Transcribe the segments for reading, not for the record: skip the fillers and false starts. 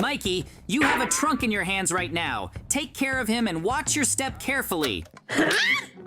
Mikey, you have a trunk in your hands right now. Take care of him and watch your step carefully.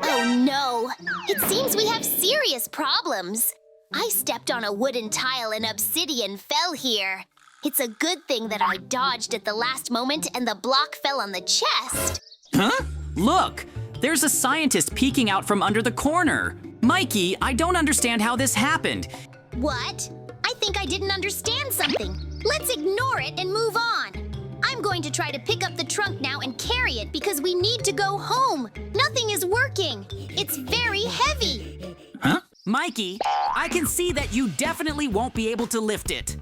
Oh no! It seems we have serious problems. I stepped on a wooden tile and obsidian fell here. It's a good thing that I dodged at the last moment and the block fell on the chest. Huh? Look! There's a scientist peeking out from under the corner. Mikey, I don't understand how this happened. What? I think I didn't understand something. Let's ignore it and move on. I'm going to try to pick up the trunk now and carry it because we need to go home. Nothing is working. It's very heavy. Huh? Mikey, I can see that you definitely won't be able to lift it.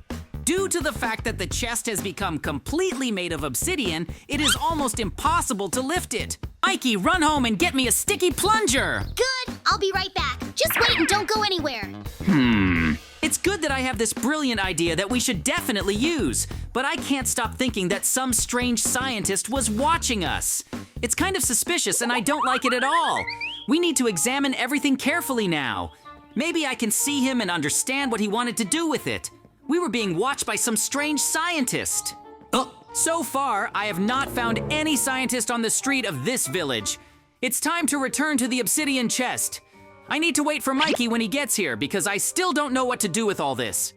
Due to the fact that the chest has become completely made of obsidian, it is almost impossible to lift it. Mikey, run home and get me a sticky plunger! Good, I'll be right back. Just wait and don't go anywhere. It's good that I have this brilliant idea that we should definitely use, but I can't stop thinking that some strange scientist was watching us. It's kind of suspicious and I don't like it at all. We need to examine everything carefully now. Maybe I can see him and understand what he wanted to do with it. We were being watched by some strange scientist. So far, I have not found any scientist on the street of this village. It's time to return to the obsidian chest. I need to wait for Mikey when he gets here because I still don't know what to do with all this.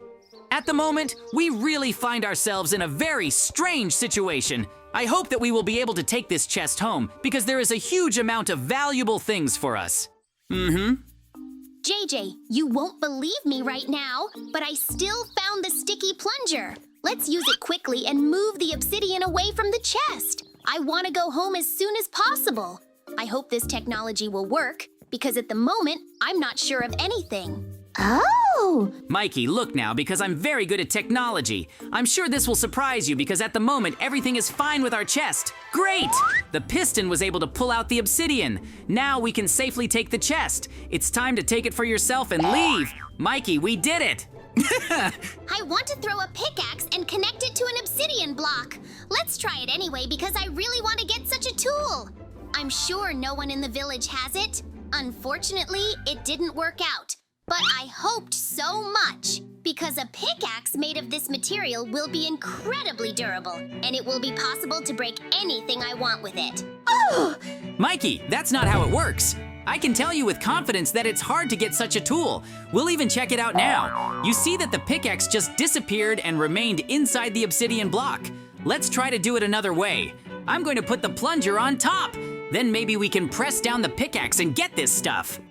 At the moment, we really find ourselves in a very strange situation. I hope that we will be able to take this chest home because there is a huge amount of valuable things for us. JJ, you won't believe me right now, but I still found the sticky plunger. Let's use it quickly and move the obsidian away from the chest. I want to go home as soon as possible. I hope this technology will work, because at the moment, I'm not sure of anything. Oh! Mikey, look now, because I'm very good at technology. I'm sure this will surprise you because at the moment, everything is fine with our chest. Great! The piston was able to pull out the obsidian. Now we can safely take the chest. It's time to take it for yourself and leave. Mikey, we did it! I want to throw a pickaxe and connect it to an obsidian block. Let's try it anyway because I really want to get such a tool. I'm sure no one in the village has it. Unfortunately, it didn't work out. But I hoped so much, because a pickaxe made of this material will be incredibly durable, and it will be possible to break anything I want with it. Oh! Mikey, that's not how it works. I can tell you with confidence that it's hard to get such a tool. We'll even check it out now. You see that the pickaxe just disappeared and remained inside the obsidian block. Let's try to do it another way. I'm going to put the plunger on top. Then maybe we can press down the pickaxe and get this stuff.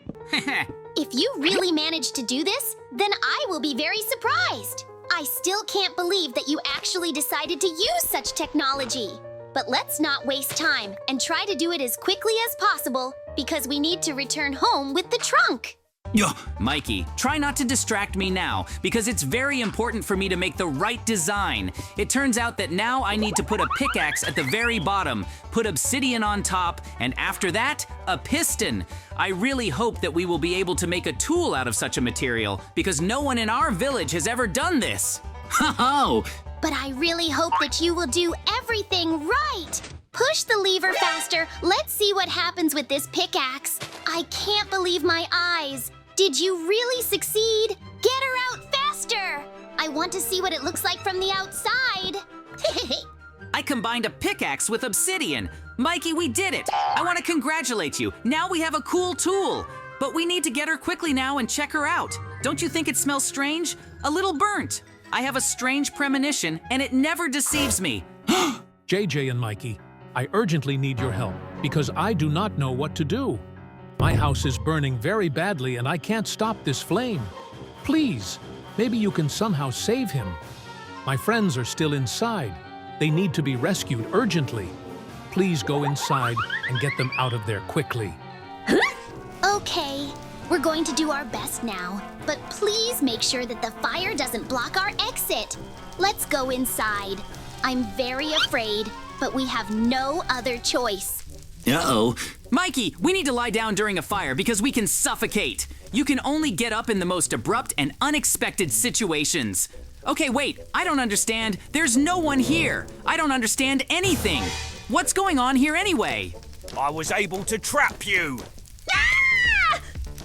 If you really manage to do this, then I will be very surprised. I still can't believe that you actually decided to use such technology. But let's not waste time and try to do it as quickly as possible because we need to return home with the trunk. Mikey, try not to distract me now because it's very important for me to make the right design. It turns out that now I need to put a pickaxe at the very bottom, put obsidian on top, and after that, a piston. I really hope that we will be able to make a tool out of such a material because no one in our village has ever done this. Ho-ho! But I really hope that you will do everything right. Push the lever faster. Let's see what happens with this pickaxe. I can't believe my eyes. Did you really succeed? Get her out faster! I want to see what it looks like from the outside. I combined a pickaxe with obsidian. Mikey, we did it! I want to congratulate you. Now we have a cool tool. But we need to get her quickly now and check her out. Don't you think it smells strange? A little burnt. I have a strange premonition, and it never deceives me. JJ and Mikey, I urgently need your help because I do not know what to do. My house is burning very badly and I can't stop this flame. Please, maybe you can somehow save him. My friends are still inside. They need to be rescued urgently. Please go inside and get them out of there quickly. Okay, we're going to do our best now, but please make sure that the fire doesn't block our exit. Let's go inside. I'm very afraid, but we have no other choice. Uh-oh. Mikey, we need to lie down during a fire because we can suffocate. You can only get up in the most abrupt and unexpected situations. Okay, wait, I don't understand. There's no one here. I don't understand anything. What's going on here anyway? I was able to trap you. Ah!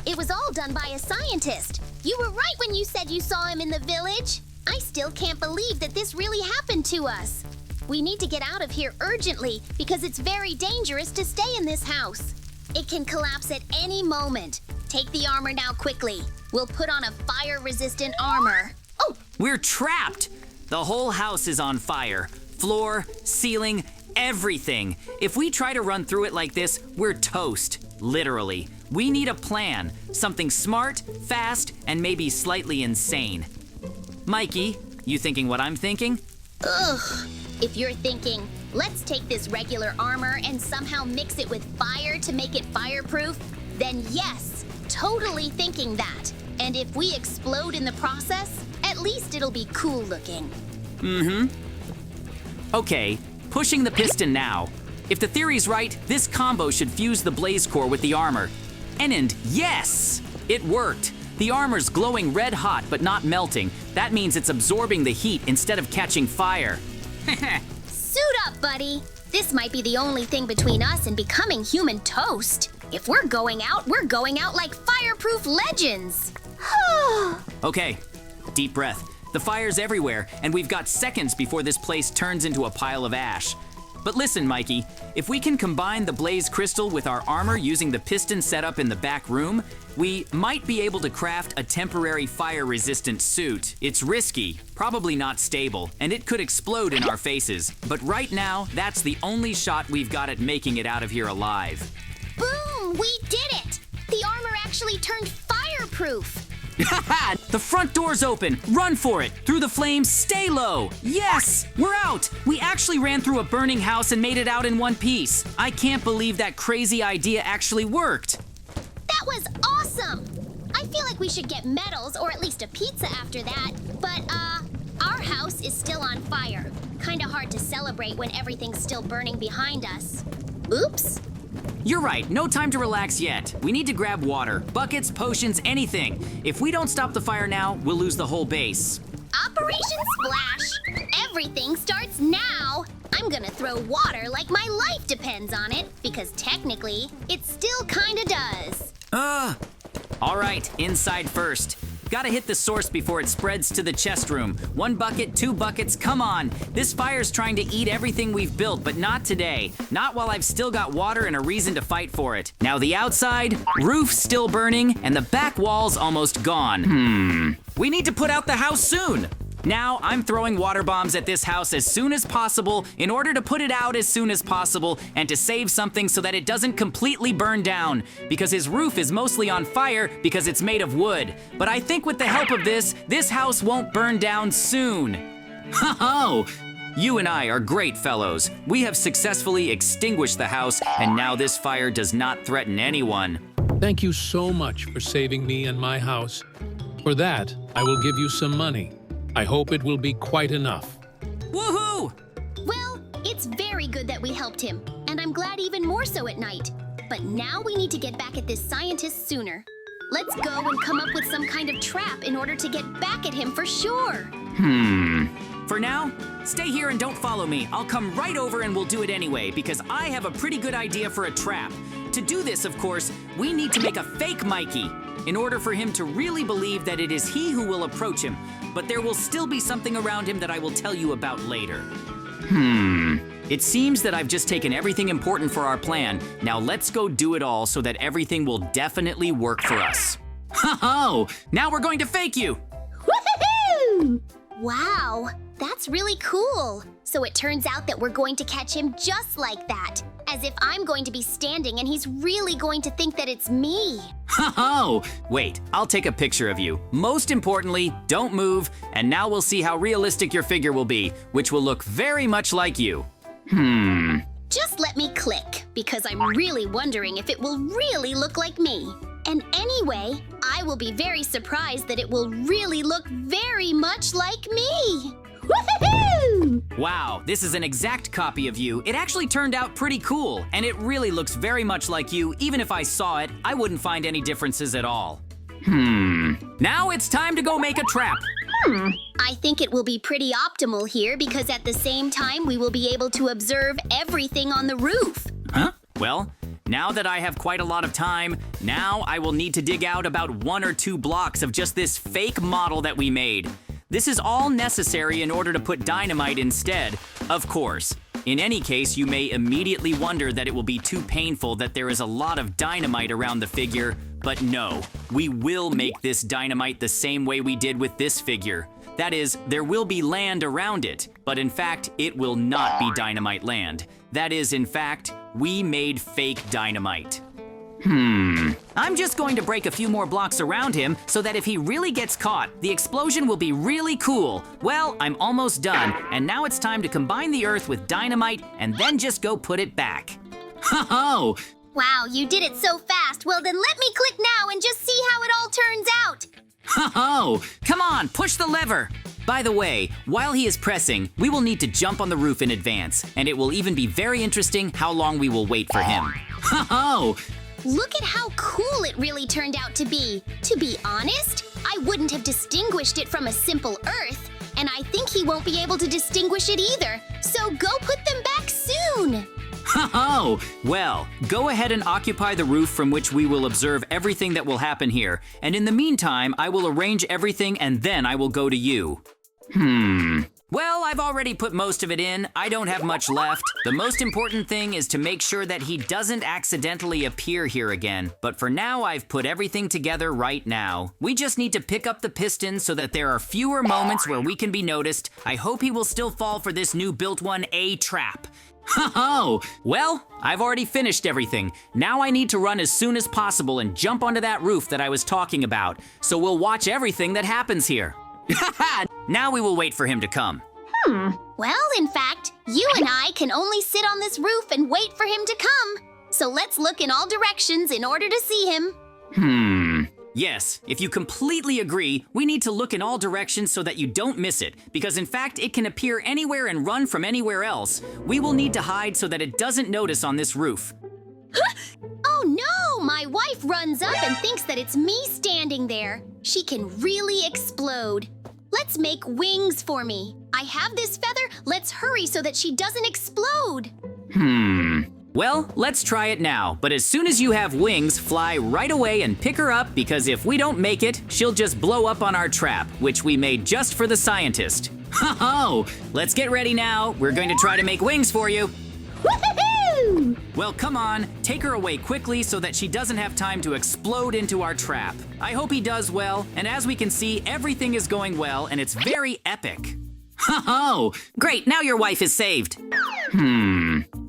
It was all done by a scientist. You were right when you said you saw him in the village. I still can't believe that this really happened to us. We need to get out of here urgently because it's very dangerous to stay in this house. It can collapse at any moment. Take the armor now quickly. We'll put on a fire-resistant armor. Oh, We're trapped! The whole house is on fire. Floor, ceiling, everything. If we try to run through it like this, we're toast. Literally. We need a plan. Something smart, fast, and maybe slightly insane. Mikey, you thinking what I'm thinking? ugh. If you're thinking, let's take this regular armor and somehow mix it with fire to make it fireproof, then yes, totally thinking that. And if we explode in the process, at least it'll be cool looking. Okay, pushing the piston now. If the theory's right, this combo should fuse the blaze core with the armor. And yes! It worked! The armor's glowing red hot but not melting. That means it's absorbing the heat instead of catching fire. Suit up, buddy. This might be the only thing between us and becoming human toast. If we're going out like fireproof legends. Okay, deep breath. The fire's everywhere, and we've got seconds before this place turns into a pile of ash. But listen, Mikey, if we can combine the blaze crystal with our armor using the piston setup in the back room, we might be able to craft a temporary fire-resistant suit. It's risky, probably not stable, and it could explode in our faces. But right now, that's the only shot we've got at making it out of here alive. Boom! We did it! The armor actually turned fireproof. The front door's open. Run for it. Through the flames, stay low. Yes, we're out. We actually ran through a burning house and made it out in one piece. I can't believe that crazy idea actually worked. That was awesome! I feel like we should get medals or at least a pizza after that. But, our house is still on fire. Kinda hard to celebrate when everything's still burning behind us. Oops. You're right, no time to relax yet. We need to grab water, buckets, potions, anything. If we don't stop the fire now, we'll lose the whole base. Operation Splash! Everything starts now! I'm gonna throw water like my life depends on it, because technically, it still kinda does. All right, inside first. Gotta hit the source before it spreads to the chest room. 1 bucket, 2 buckets, come on. This fire's trying to eat everything we've built, but not today. Not while I've still got water and a reason to fight for it. Now the outside, roof still burning, and the back wall's almost gone. We need to put out the house soon. Now, I'm throwing water bombs at this house as soon as possible in order to put it out as soon as possible and to save something so that it doesn't completely burn down, because his roof is mostly on fire because it's made of wood. But I think with the help of this house won't burn down soon. Ho-ho! You and I are great fellows. We have successfully extinguished the house, and now this fire does not threaten anyone. Thank you so much for saving me and my house. For that, I will give you some money. I hope it will be quite enough. Woohoo! Well, it's very good that we helped him, and I'm glad even more so at night. But now we need to get back at this scientist sooner. Let's go and come up with some kind of trap in order to get back at him for sure. For now, stay here and don't follow me. I'll come right over and we'll do it anyway, because I have a pretty good idea for a trap. To do this, of course, we need to make a fake Mikey in order for him to really believe that it is he who will approach him, but there will still be something around him that I will tell you about later. It seems that I've just taken everything important for our plan. Now let's go do it all so that everything will definitely work for us. Ho-ho! Now we're going to fake you! Woohoo! Wow, that's really cool. So it turns out that we're going to catch him just like that. As if I'm going to be standing and he's really going to think that it's me. Ho-ho! Wait, I'll take a picture of you. Most importantly, don't move, and now we'll see how realistic your figure will be, which will look very much like you. Just let me click, because I'm really wondering if it will really look like me. And anyway, I will be very surprised that it will really look very much like me. Woohoo! Wow, this is an exact copy of you. It actually turned out pretty cool, and it really looks very much like you. Even if I saw it, I wouldn't find any differences at all. Now it's time to go make a trap. I think it will be pretty optimal here because at the same time we will be able to observe everything on the roof. Huh? Well, now that I have quite a lot of time, now I will need to dig out about 1 or 2 blocks of just this fake model that we made. This is all necessary in order to put dynamite instead, of course. In any case, you may immediately wonder that it will be too painful that there is a lot of dynamite around the figure, but no, we will make this dynamite the same way we did with this figure. That is, there will be land around it, but in fact, it will not be dynamite land. That is, in fact, we made fake dynamite. I'm just going to break a few more blocks around him so that if he really gets caught, the explosion will be really cool. Well, I'm almost done, and now it's time to combine the earth with dynamite and then just go put it back. Ho-ho! Wow, you did it so fast. Well, then let me click now and just see how it all turns out. Ho-ho! Come on, push the lever! By the way, while he is pressing, we will need to jump on the roof in advance, and it will even be very interesting how long we will wait for him. Ho-ho! Look at how cool it really turned out to be. To be honest, I wouldn't have distinguished it from a simple earth, and I think he won't be able to distinguish it either. So go put them back soon. Ho-ho! Well, go ahead and occupy the roof from which we will observe everything that will happen here. And in the meantime, I will arrange everything and then I will go to you. Well, I've already put most of it in. I don't have much left. The most important thing is to make sure that he doesn't accidentally appear here again. But for now, I've put everything together right now. We just need to pick up the piston so that there are fewer moments where we can be noticed. I hope he will still fall for this new built one A trap. Ho-ho! Well, I've already finished everything. Now I need to run as soon as possible and jump onto that roof that I was talking about. So we'll watch everything that happens here. Now we will wait for him to come. Well, in fact, you and I can only sit on this roof and wait for him to come. So let's look in all directions in order to see him. Yes, if you completely agree, we need to look in all directions so that you don't miss it, because in fact it can appear anywhere and run from anywhere else. We will need to hide so that it doesn't notice on this roof. Oh no! My wife runs up and thinks that it's me standing there. She can really explode. Let's make wings for me. I have this feather. Let's hurry so that she doesn't explode. Well, let's try it now, but as soon as you have wings, fly right away and pick her up, because if we don't make it, she'll just blow up on our trap, which we made just for the scientist. Ho-ho! Let's get ready now. We're going to try to make wings for you. Woohoo! Well, come on, take her away quickly so that she doesn't have time to explode into our trap. I hope he does well, and as we can see, everything is going well, and it's very epic. Ho-ho! Great, now your wife is saved.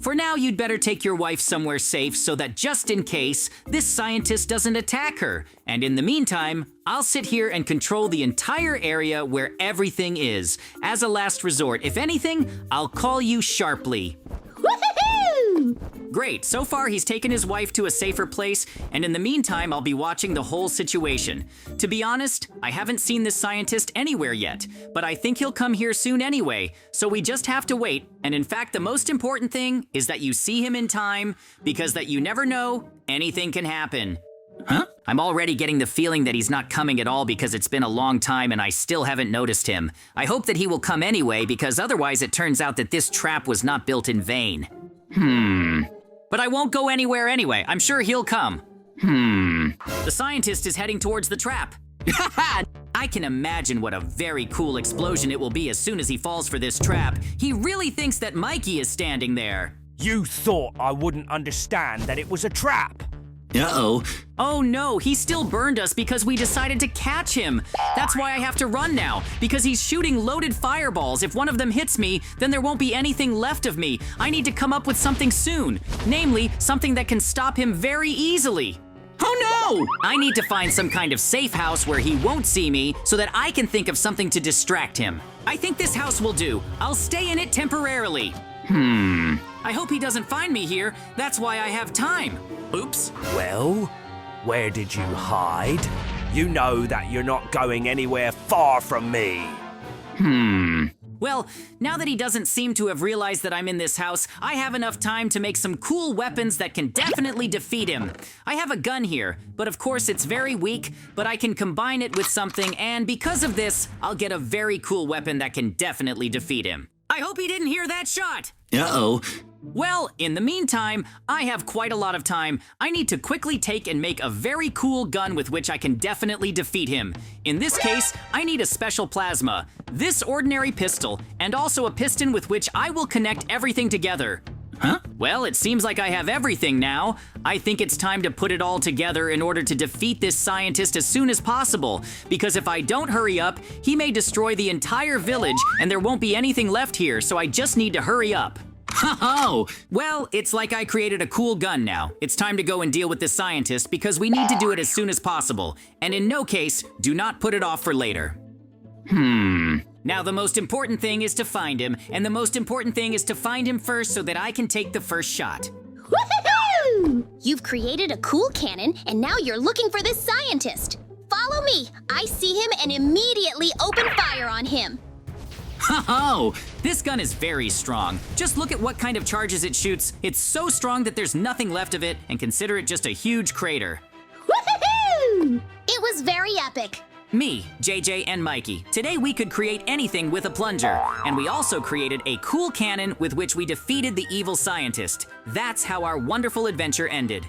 For now, you'd better take your wife somewhere safe so that just in case, this scientist doesn't attack her. And in the meantime, I'll sit here and control the entire area where everything is. As a last resort, if anything, I'll call you sharply. Woohoo! Great, so far he's taken his wife to a safer place, and in the meantime, I'll be watching the whole situation. To be honest, I haven't seen this scientist anywhere yet, but I think he'll come here soon anyway, so we just have to wait. And in fact, the most important thing is that you see him in time, because that you never know, anything can happen. Huh? I'm already getting the feeling that he's not coming at all because it's been a long time and I still haven't noticed him. I hope that he will come anyway, because otherwise it turns out that this trap was not built in vain. But I won't go anywhere anyway. I'm sure he'll come. The scientist is heading towards the trap. I can imagine what a very cool explosion it will be as soon as he falls for this trap. He really thinks that Mikey is standing there. You thought I wouldn't understand that it was a trap. Uh-oh. Oh no, he still burned us because we decided to catch him. That's why I have to run now, because he's shooting loaded fireballs. If one of them hits me, then there won't be anything left of me. I need to come up with something soon. Namely, something that can stop him very easily. Oh no! I need to find some kind of safe house where he won't see me so that I can think of something to distract him. I think this house will do. I'll stay in it temporarily. I hope he doesn't find me here. That's why I have time. Oops. Well, where did you hide? You know that you're not going anywhere far from me. Well, now that he doesn't seem to have realized that I'm in this house, I have enough time to make some cool weapons that can definitely defeat him. I have a gun here, but of course it's very weak, but I can combine it with something, and because of this, I'll get a very cool weapon that can definitely defeat him. I hope he didn't hear that shot. Uh-oh. Well, in the meantime, I have quite a lot of time. I need to quickly take and make a very cool gun with which I can definitely defeat him. In this case, I need a special plasma, this ordinary pistol, and also a piston with which I will connect everything together. Huh? Well, it seems like I have everything now. I think it's time to put it all together in order to defeat this scientist as soon as possible, because if I don't hurry up, he may destroy the entire village and there won't be anything left here, so I just need to hurry up. Ho-ho! Well, it's like I created a cool gun now. It's time to go and deal with this scientist because we need to do it as soon as possible, and in no case, do not put it off for later. Now the most important thing is to find him, and the most important thing is to find him first so that I can take the first shot. Woohoo! You've created a cool cannon, and now you're looking for this scientist. Follow me. I see him and immediately open fire on him. Ho-ho! This gun is very strong. Just look at what kind of charges it shoots. It's so strong that there's nothing left of it, and consider it just a huge crater. Woohoo! It was very epic. Me, JJ, and Mikey. Today we could create anything with a plunger, and we also created a cool cannon with which we defeated the evil scientist. That's how our wonderful adventure ended.